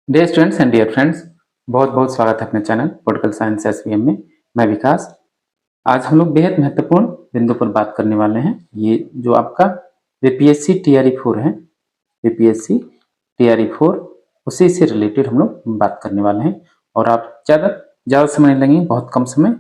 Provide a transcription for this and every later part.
Dear students and dear friends, बहुत बहुत स्वागत है अपने चैनल पॉलिटिकल साइंस एसवीएम में। मैं विकास। आज हम लोग बेहद महत्वपूर्ण बिंदु पर बात करने वाले हैं। ये जो आपका बीपीएससी टीआरई 4 है, बीपीएससी टीआरई 4 उसी से रिलेटेड हम लोग बात करने वाले हैं। और आप ज़्यादा समय नहीं लगेंगे, बहुत कम समय।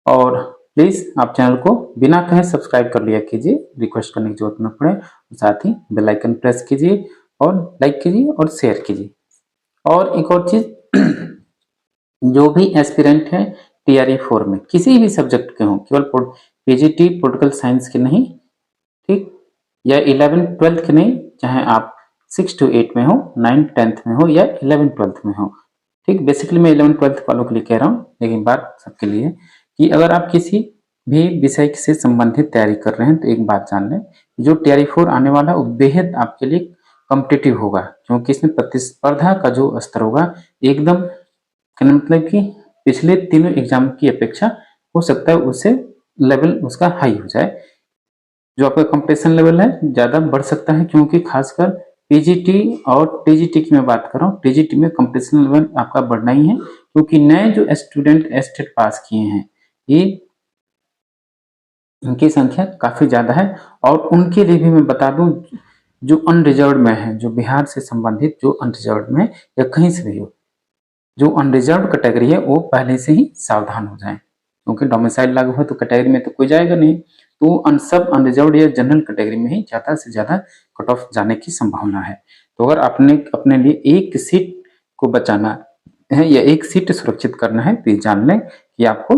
और प्लीज़ आप चैनल को बिना कहे सब्सक्राइब कर लिया कीजिए, रिक्वेस्ट करने की जरूरत न पड़े। साथ ही बेल आइकन प्रेस कीजिए और लाइक कीजिए और शेयर कीजिए। और एक और चीज, जो भी एस्पिरेंट है टीआरई 4 में किसी भी सब्जेक्ट के हों, केवल पीजीटी पॉलिटिकल साइंस के नहीं, ठीक, या 11th-12th के नहीं, चाहे आप 6 to 8 में हो, 9th-10th में हो या 11th-12th में हो, ठीक। बेसिकली मैं 11th-12th वालों के लिए कह रहा हूँ, लेकिन बात सबके लिए है कि अगर आप किसी भी विषय से संबंधित तैयारी कर रहे हैं तो एक बात जान लें, जो टीआरई 4 आने वाला है वो बेहद आपके लिए कॉम्पिटिटिव होगा, क्योंकि इसमें प्रतिस्पर्धा का जो स्तर होगा एकदम, मतलब कि पिछले तीनों एग्जाम की अपेक्षा हो सकता है उससे लेवल उसका हाई हो जाए। जो आपका कंपटीशन लेवल है ज़्यादा बढ़ सकता है, क्योंकि खासकर पीजीटी और टीजीटी की मैं बात कर रहा हूँ। टीजीटी में कंपटीशन लेवल आपका बढ़ना ही है, क्योंकि नए जो स्टूडेंट एस्टेट पास किए हैं, ये इनकी संख्या काफ़ी ज़्यादा है। और उनके लिए भी मैं बता दूं, जो अनरिजर्व में है, जो बिहार से संबंधित जो अनरिजर्व में या कहीं से भी हो, जो अनरिजर्व कैटेगरी है वो पहले से ही सावधान हो जाएं, क्योंकि डोमिसाइल लागू है तो कैटेगरी में तो कोई जाएगा नहीं, तो सब अनरिजर्व या जनरल कैटेगरी में ही ज़्यादा से ज़्यादा कट ऑफ जाने की संभावना है। तो अगर आपने अपने लिए एक सीट को बचाना है या एक सीट सुरक्षित करना है तो ये जान लें कि आपको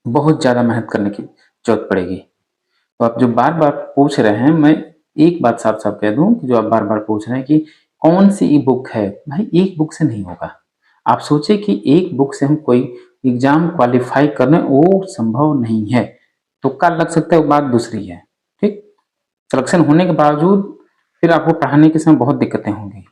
बहुत ज़्यादा मेहनत करने की जरूरत पड़ेगी। तो आप जो बार बार पूछ रहे हैं, मैं एक बात साफ साफ कह दूं कि जो आप बार बार पूछ रहे हैं कि कौन सी ई बुक है, भाई एक बुक से नहीं होगा। आप सोचे कि एक बुक से हम कोई एग्जाम क्वालिफाई करने, वो संभव नहीं है। तुक्का लग सकता है, वो बात दूसरी है, ठीक। सिलेक्शन होने के बावजूद फिर आपको पढ़ाने के समय बहुत दिक्कतें होंगी,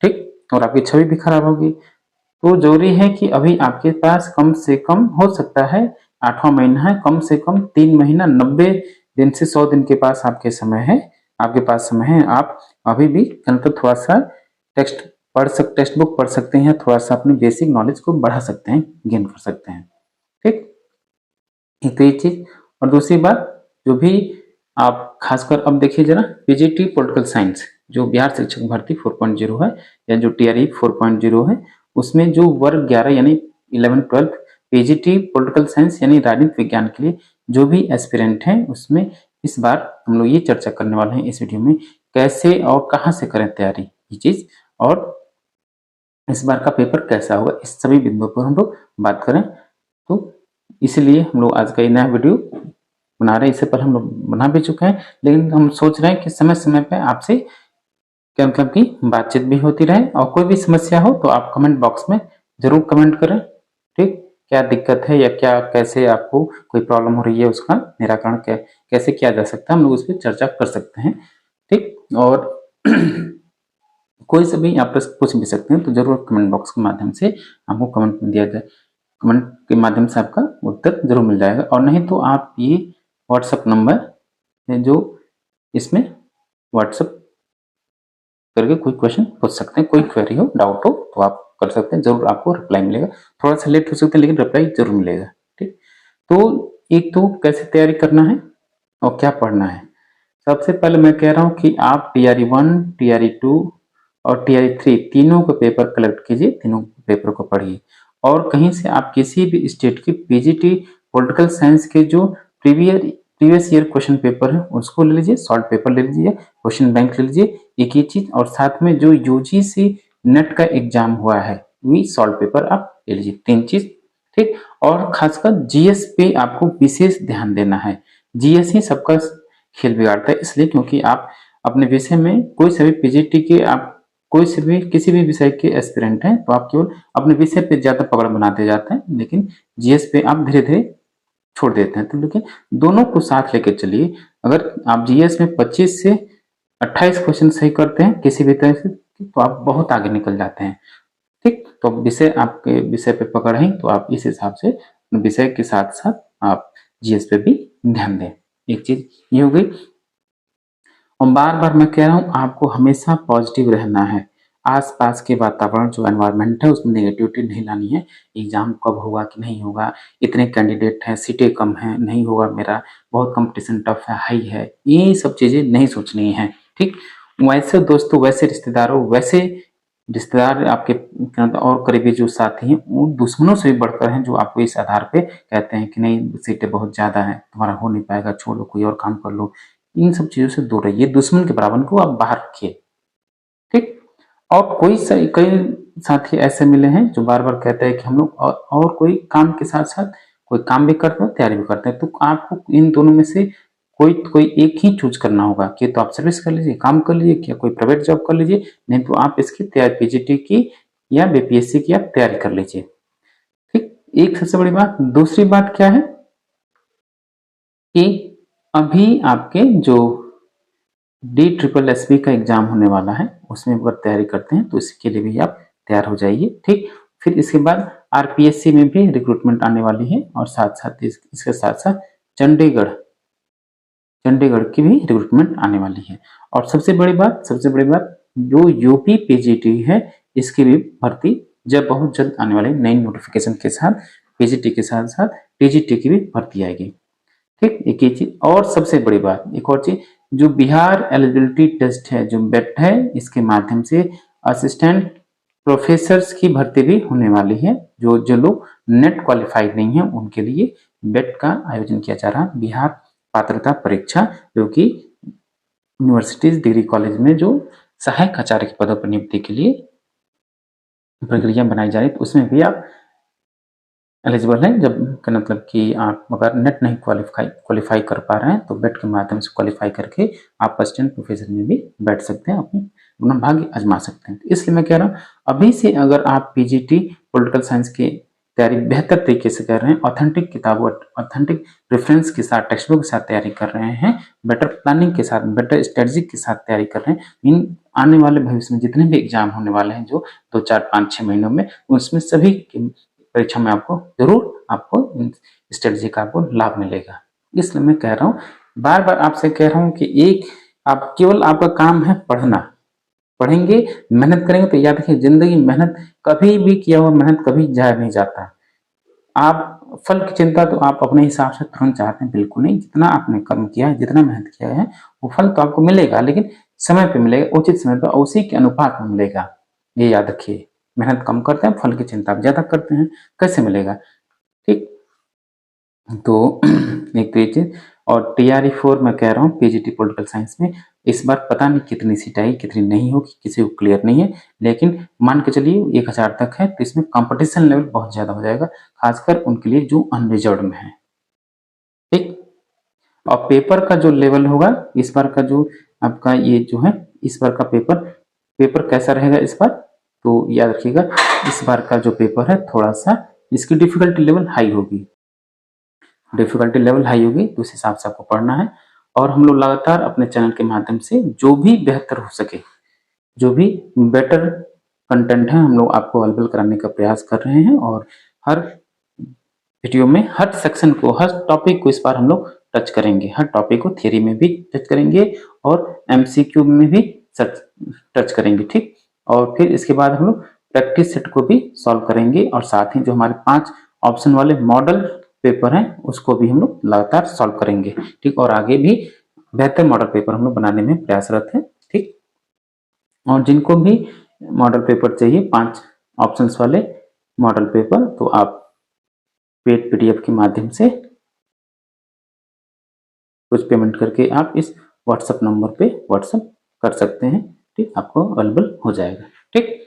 ठीक, और आपकी छवि भी खराब होगी। तो जरूरी है कि अभी आपके पास कम से कम, हो सकता है 8वां महीना है, कम से कम 3 महीना 90 दिन से 100 दिन के पास आपके समय है, आपके पास समय है। आप अभी भी थोड़ा सा टेक्स्ट बुक पढ़ सकते हैं, थोड़ा सा अपनी बेसिक नॉलेज को बढ़ा सकते हैं, गेन कर सकते हैं, ठीक। एक तो ये चीज। और दूसरी बात, जो भी आप खासकर अब देखिए जरा, पीजीटी पॉलिटिकल साइंस जो बिहार शिक्षक भर्ती 4.0 है या जो टीआरई 4.0 है, उसमें जो वर्ग 11 यानी 11th-12th पीजीटी पॉलिटिकल साइंस यानी राजनीति विज्ञान के लिए जो भी एस्पिरेंट हैं, उसमें इस बार हम लोग ये चर्चा करने वाले हैं इस वीडियो में, कैसे और कहाँ से करें तैयारी, ये चीज, और इस बार का पेपर कैसा होगा, इस सभी बिंदुओं पर हम लोग बात करें। तो इसलिए हम लोग आज का ये नया वीडियो बना रहे हैं। इससे पहले हम लोग बना भी चुके हैं, लेकिन हम सोच रहे हैं कि समय समय पे आपसे क्या मतलब की बातचीत भी होती रहे। और कोई भी समस्या हो तो आप कमेंट बॉक्स में जरूर कमेंट करें, ठीक। क्या दिक्कत है या क्या, कैसे आपको कोई प्रॉब्लम हो रही है, उसका निराकरण कैसे किया जा सकता है, हम लोग उस पर चर्चा कर सकते हैं, ठीक। और कोई से भी आप प्रश्न पूछ भी सकते हैं, तो जरूर कमेंट बॉक्स के माध्यम से आपको कमेंट में दिया जाए, कमेंट के माध्यम से आपका उत्तर जरूर मिल जाएगा। और नहीं तो आप ये व्हाट्सएप नंबर है जो इसमें व्हाट्सएप करके कोई क्वेश्चन पूछ सकते हैं, कोई क्वेरी हो, डाउट हो तो आप कर सकते हैं, जरूर आपको रिप्लाई मिलेगा। थोड़ा सा लेट हो सकता है लेकिन रिप्लाई जरूर मिलेगा, ठीक। तो एक तो कैसे तैयारी करना है और क्या पढ़ना है। सबसे पहले मैं कह रहा हूँ कि आप टीआरई 1, टीआरई 2 और टीआरई 3 तीनों के पेपर कलेक्ट कीजिए, तीनों पेपर को पढ़िए। और कहीं से आप किसी भी स्टेट की पीजीटी पॉलिटिकल साइंस के जो प्रीवियस ईयर क्वेश्चन पेपर है उसको ले लीजिए, शॉर्ट पेपर ले लीजिए, क्वेश्चन बैंक ले लीजिए, एक ही चीज। और साथ में जो यूजीसी नेट का एग्जाम हुआ है वही शॉर्ट पेपर आप ले लीजिए, 3 चीज, ठीक। और खासकर जीएस पे आपको विशेष ध्यान देना है। जीएस ही सबका खेल बिगाड़ता है, इसलिए क्योंकि आप अपने विषय में कोई से भी पीजीटी के, आप कोई से भी किसी भी विषय के एस्पिरेंट हैं तो आप केवल अपने विषय पे ज्यादा पकड़ बनाते जाते हैं, लेकिन जीएस पे आप धीरे धीरे छोड़ देते हैं। तो लेकिन दोनों को साथ लेकर चलिए। अगर आप जीएस में 25 से 28 क्वेश्चन सही करते हैं किसी भी तरह से, तो आप बहुत आगे निकल जाते हैं, ठीक। तो विषय आपके विषय पे पकड़ है तो आप इस हिसाब से विषय के साथ साथ आप जीएस पे भी ध्यान दें, एक चीज ये हो गई। और बार बार मैं कह रहा हूं आपको हमेशा पॉजिटिव रहना है। आसपास के वातावरण जो एनवायरनमेंट है उसमें नेगेटिविटी नहीं लानी है। एग्जाम कब होगा कि नहीं होगा, इतने कैंडिडेट हैं, सीटें कम हैं, नहीं होगा मेरा, बहुत कंपटीशन टफ है, हाई है, ये सब चीजें नहीं सोचनी है। ठीक, वैसे दोस्तों, वैसे रिश्तेदारों, वैसे रिश्तेदार आपके और करीबी जो साथी हैं वो दुश्मनों से भी बढ़कर हैं, जो आपको इस आधार पे कहते हैं कि नहीं सीटें बहुत ज्यादा हैं, तुम्हारा हो नहीं पाएगा, छोड़ो कोई और काम कर लो। इन सब चीजों से दूर रहिए, दुश्मन के बराबर को आप बाहर रखिए। ठीक, और कई साथी ऐसे मिले हैं जो बार बार कहते हैं कि हम लोग और कोई काम के साथ साथ कोई काम भी करते हैं, तैयारी भी करते हैं। तो आपको इन दोनों में से कोई एक ही चूज करना होगा कि तो आप सर्विस कर लीजिए, काम कर लीजिए, क्या कोई प्राइवेट जॉब कर लीजिए, नहीं तो आप इसकी तैयारी पीजीटी की या बीपीएससी की आप तैयारी कर लीजिए। ठीक, एक सबसे बड़ी बात। दूसरी बात क्या है कि अभी आपके जो DSSB का एग्जाम होने वाला है उसमें अगर तैयारी करते हैं तो इसके लिए भी आप तैयार हो जाइए। ठीक, फिर इसके बाद आरपीएससी में भी रिक्रूटमेंट आने वाली है और साथ साथ इसके साथ साथ चंडीगढ़ की भी रिक्रूटमेंट आने वाली है। और सबसे बड़ी बात जो यूपी पीजीटी है इसकी भी भर्ती जब बहुत जल्द आने वाली नई नोटिफिकेशन के साथ, पीजीटी के साथ साथ टीजीटी की भी भर्ती आएगी। ठीक, एक ही चीज। और सबसे बड़ी बात एक और चीज, जो बिहार एलिजिबिलिटी टेस्ट है, जो बेट है, इसके माध्यम से असिस्टेंट प्रोफेसर्स की भर्ती भी होने वाली है। जो लोग नेट क्वालिफाइड नहीं है उनके लिए बेट का आयोजन किया जा रहा है, बिहार पात्रता परीक्षा, जो कि यूनिवर्सिटीज डिग्री कॉलेज में जो सहायक आचार्य के पदों पर नियुक्ति के लिए प्रक्रिया बनाई जा रही है, तो उसमें भी आप एलिजिबल है। जब का मतलब कि आप अगर नेट नहीं क्वालिफाई कर पा रहे हैं तो बेट के माध्यम से क्वालिफाई करके आप असिस्टेंट प्रोफेसर में भी बैठ सकते हैं, अपना भाग्य आजमा सकते हैं। तो इसलिए मैं कह रहा हूँ अभी से अगर आप पीजीटी पॉलिटिकल साइंस की तैयारी बेहतर तरीके से कर रहे हैं, ऑथेंटिक किताबों, ऑथेंटिक रेफरेंस के साथ, टेक्स्ट बुक के साथ तैयारी कर रहे हैं, बेटर प्लानिंग के साथ, बेटर स्ट्रेटजी के साथ तैयारी कर रहे हैं, इन आने वाले भविष्य में जितने भी एग्जाम होने वाले हैं जो 2, 4, 5, 6 महीनों में, उसमें सभी परीक्षा में आपको स्ट्रेटजी का आपको लाभ मिलेगा। इसलिए मैं कह रहा हूँ, बार बार आपसे कह रहा हूँ कि आप केवल आपका काम है पढ़ना, पढ़ेंगे, मेहनत करेंगे तो याद रखिए जिंदगी मेहनत कभी भी किया हुआ मेहनत कभी जाया नहीं जाता। आप फल की चिंता तो आप अपने हिसाब से तुरंत चाहते हैं, बिल्कुल नहीं। जितना आपने कर्म किया है, जितना मेहनत किया है, वो फल तो आपको मिलेगा, लेकिन समय पे मिलेगा, उचित समय पर, उसी के अनुपात में मिलेगा। ये याद रखिए, मेहनत कम करते हैं, फल की चिंता ज्यादा करते हैं, कैसे मिलेगा। ठीक, तो एक तो ये चीज। और TRE-4 मैं कह रहा हूँ पीजीटी पॉलिटिकल साइंस में इस बार पता नहीं कितनी सीट आई, कितनी नहीं होगी, किसी को क्लियर नहीं है, लेकिन मान के चलिए 1000 तक है, तो इसमें कंपटीशन लेवल बहुत ज्यादा हो जाएगा, खासकर उनके लिए जो अनरिजर्व में है। ठीक, और पेपर का जो लेवल होगा इस बार का, जो आपका ये जो है इस बार का पेपर कैसा रहेगा इस बार, तो याद रखिएगा इस बार का जो पेपर है थोड़ा सा इसकी डिफिकल्टी लेवल हाई होगी, तो उस हिसाब से आपको पढ़ना है। और हम लोग लगातार अपने चैनल के माध्यम से जो भी बेहतर हो सके, जो भी बेटर कंटेंट है, हम लोग आपको अवेलेबल कराने का प्रयास कर रहे हैं। और हर वीडियो में हर सेक्शन को, हर टॉपिक को इस बार हम लोग टच करेंगे, हर टॉपिक को थियरी में भी टच करेंगे और MCQ में भी टच करेंगे। ठीक, और फिर इसके बाद हम लोग प्रैक्टिस सेट को भी सॉल्व करेंगे, और साथ ही जो हमारे 5 ऑप्शन वाले मॉडल पेपर हैं उसको भी हम लोग लगातार सॉल्व करेंगे। ठीक, और आगे भी बेहतर मॉडल पेपर हम लोग बनाने में प्रयासरत हैं। ठीक, और जिनको भी मॉडल पेपर चाहिए, 5 ऑप्शंस वाले मॉडल पेपर, तो आप पेड PDF के माध्यम से कुछ पेमेंट करके आप इस WhatsApp नंबर पे WhatsApp कर सकते हैं। ठीक, आपको अवेलेबल हो जाएगा। ठीक,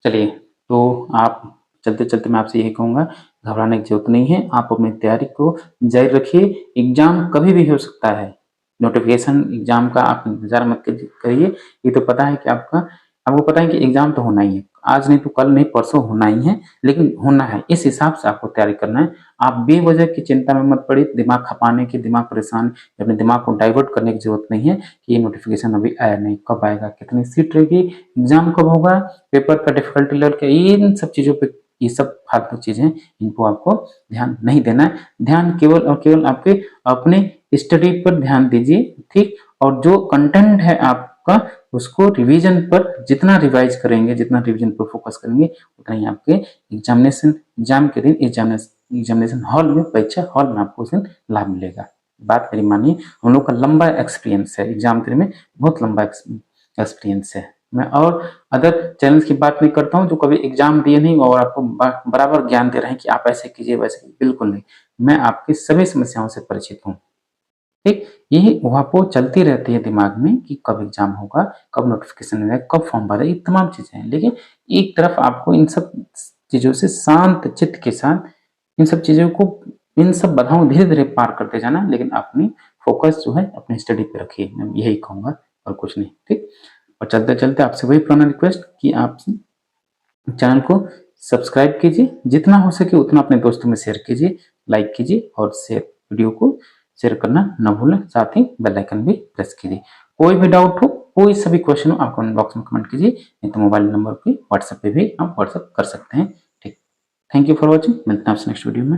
चलिए, तो आप चलते चलते मैं आपसे यही कहूँगा, घबराने की जरूरत नहीं है, आप अपनी तैयारी को जारी रखिए। एग्जाम कभी भी हो सकता है, नोटिफिकेशन एग्जाम का आप इंतजार मत करिए। ये तो पता है कि आपको पता है कि एग्जाम तो होना ही है, आज नहीं तो कल नहीं परसों होना ही है, लेकिन होना है, इस हिसाब से आपको तैयारी करना है। आप बेवजह की चिंता में मत पड़िए, दिमाग खपाने की, दिमाग परेशान, अपने दिमाग को डाइवर्ट करने की जरूरत नहीं है कि ये नोटिफिकेशन अभी आया नहीं, कब आएगा, कितनी सीट रहेगी, एग्जाम कब होगा, पेपर का डिफिकल्टी लेवल क्या, इन सब चीजों पे, ये सब फालतू चीजें, इनको आपको ध्यान नहीं देना है। ध्यान केवल और केवल आपके अपने स्टडी पर ध्यान दीजिए। ठीक, और जो कंटेंट है आपका उसको रिवीजन पर जितना रिवाइज करेंगे, जितना रिवीजन पर फोकस करेंगे, उतना ही आपके एग्जाम के दिन एग्जामिनेशन हॉल में, परीक्षा हॉल में आपको उस दिन लाभ मिलेगा। बात मेरी मानिए, हम लोग का लंबा एक्सपीरियंस है एग्जाम देने में, बहुत लंबा एक्सपीरियंस है। मैं और अदर चैनल की बात नहीं करता हूँ जो कभी एग्जाम दिए नहीं और आपको बराबर ज्ञान दे रहे हैं कि आप ऐसे कीजिए वैसे कीजिए, बिल्कुल नहीं। मैं आपकी सभी समस्याओं से परिचित हूँ, ठीक। ये वहां चलती रहती है दिमाग में कि कब एग्जाम होगा, कब नोटिफिकेशन आएगा, कब फॉर्म भरा, ये तमाम चीजें हैं। लेकिन एक तरफ आपको इन सब चीजों से शांत चित्त के साथ इन सब चीजों को, इन सब बाधाओं धीरे धीरे पार करते जाना, लेकिन अपनी फोकस जो है अपनी स्टडी पे रखिए, मैं यही कहूंगा और कुछ नहीं, ठीक। और चलते चलते आपसे वही पुराना रिक्वेस्ट कि आप चैनल को सब्सक्राइब कीजिए, जितना हो सके उतना अपने दोस्तों में शेयर कीजिए, लाइक कीजिए और शेयर वीडियो को शेयर करना न भूलें, साथ ही बेल आइकन भी प्रेस कीजिए। कोई भी डाउट हो, कोई सभी क्वेश्चन हो, आप कमेंट बॉक्स में कमेंट कीजिए, नहीं तो मोबाइल नंबर पे व्हाट्सएप पे भी आप व्हाट्सएप कर सकते हैं, ठीक। थैंक यू फॉर वॉचिंग, मिलते हैं आपसे नेक्स्ट वीडियो में।